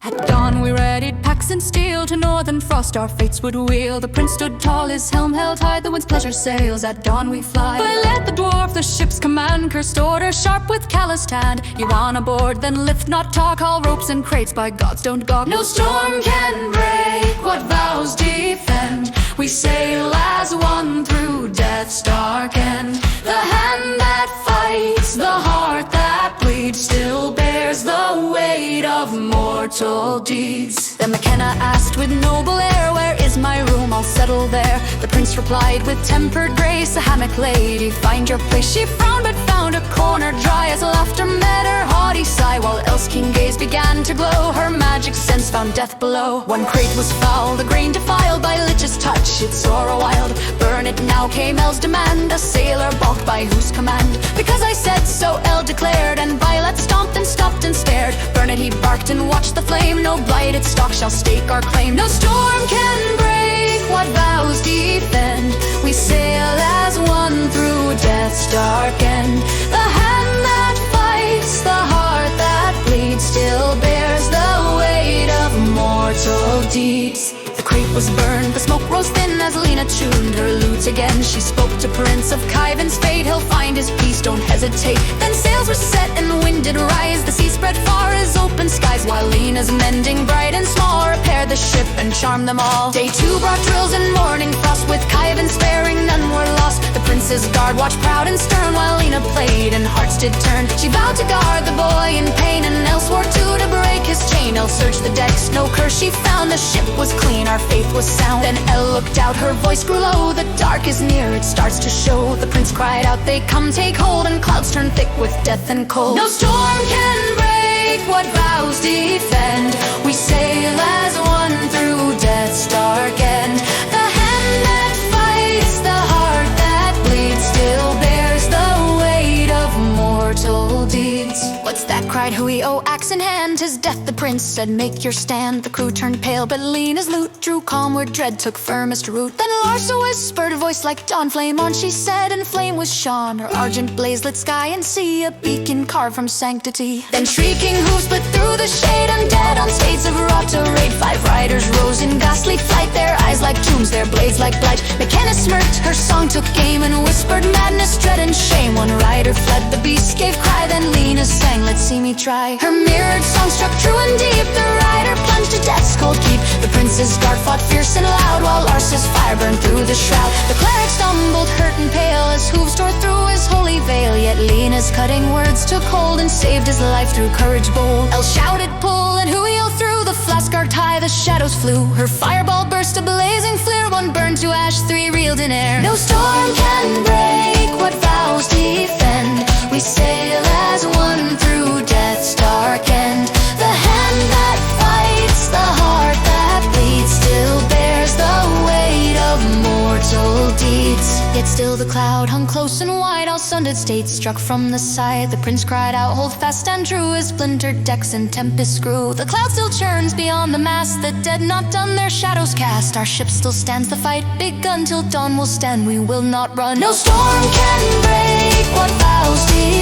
At dawn we readied packs and steel, to northern frost our fates would wheel. The prince stood tall, his helm held high, the wind's pleasure sails. At dawn we fly. Bilat the dwarf, the ship's command, cursed order sharp with calloused hand. You on aboard, then lift not talk, all ropes and crates, by gods don't gawk. No storm can break what vows defend. We sail as one through death's dark end. The hand that fights, the heart that bleeds, still bears the weight of mortal deeds. Then Mikenna asked with noble air, where is my room? I'll settle there. The prince replied with tempered grace, a hammock lady, find your place. She frowned but found a corner dry, as laughter met her haughty sigh. While Elle's keen gaze began to glow, her magic sense found death below. One crate was foul, the grain defiled, by lich's touch it sorrow wild. Burn it now came Elle's demand, a sailor balked by whose command? Because I said so, Elle declared, and Bilat stomped and stopped and stared. Burn it, he barked and watched the flame, no blighted stock shall stake our claim. No storm can break what vows defend. We sail as one through death's dark end. The hand that fights, the heart that bleeds, still bears the weight of mortal deeds. The crate was burned, the smoke rose thin as Lena tuned her lute again. She spoke to Prince of Kyvan's fate, he'll find his peace, don't hesitate. Then sails were set and the wind did rise, the sea spread far as open skies, while Lena's mending bright and small repaired the ship and charmed them all. Day two brought drills and morning frost, with Kyvan sparing none were lost. The prince's guard watched proud and stern, while Lena played and hearts did turn. She vowed to guard the boy in pain, and Elle swore to break his chain. Elle searched the decks, no curse she found, the ship was clean, our faith was sound. Then Elle looked out, her voice grew low, the dark is near, it starts to show. The prince cried out, they come take hold, and clouds turn thick with death and cold. No storm can break what vows defend. We sail as one through death's dark end. The hand that fights, the heart that bleeds, still bears the weight of mortal deeds. What's that? Cried Hui, oh axe in hand, 'tis death, the prince said, make your stand. The crew turned pale, but Lena's lute drew calm where dread took firmest root. Then Larsa whispered, a voice like dawn, flame on, she said, and flame was shone. Her argent blaze lit sky and sea, a beacon carved from sanctity. Then shrieking hooves split through the shade, undead on skates of wrought to raid. 5 riders rose in ghastly flight, their eyes like tombs, their blades like blight. Mikenna smirked, her song took aim, and whispered madness, dread and shame. One rider fled, the beast gave cry, then Lena sang, let's see me try. Her mirrored song struck true and deep, the rider plunged to death's cold keep. The prince's guard fought fierce and loud, while Larsa's fire burned through the shroud. The cleric stumbled hurt and pale, as hooves tore through his holy veil. Yet Lena's cutting words took hold and saved his life through courage bold. Elle shouted pull, and Hui yelled through, the flask arced high, the shadows flew. Her fireball burst a blazing flare, one burned to ash, 3 reeled in air. No storm can break what vows defend. We sail as one through death's dark end. The hand that fights, the heart that bleeds, still bears the weight of mortal deeds. Yet still the cloud hung close and wide, all sundered states struck from the side. The prince cried out, hold fast, and drew his splintered decks and tempest grew. The cloud still churns beyond the mast, the dead not done their shadows cast. Our ship still stands, the fight begun, till dawn will stand, we will not run. No storm can break what vows defend.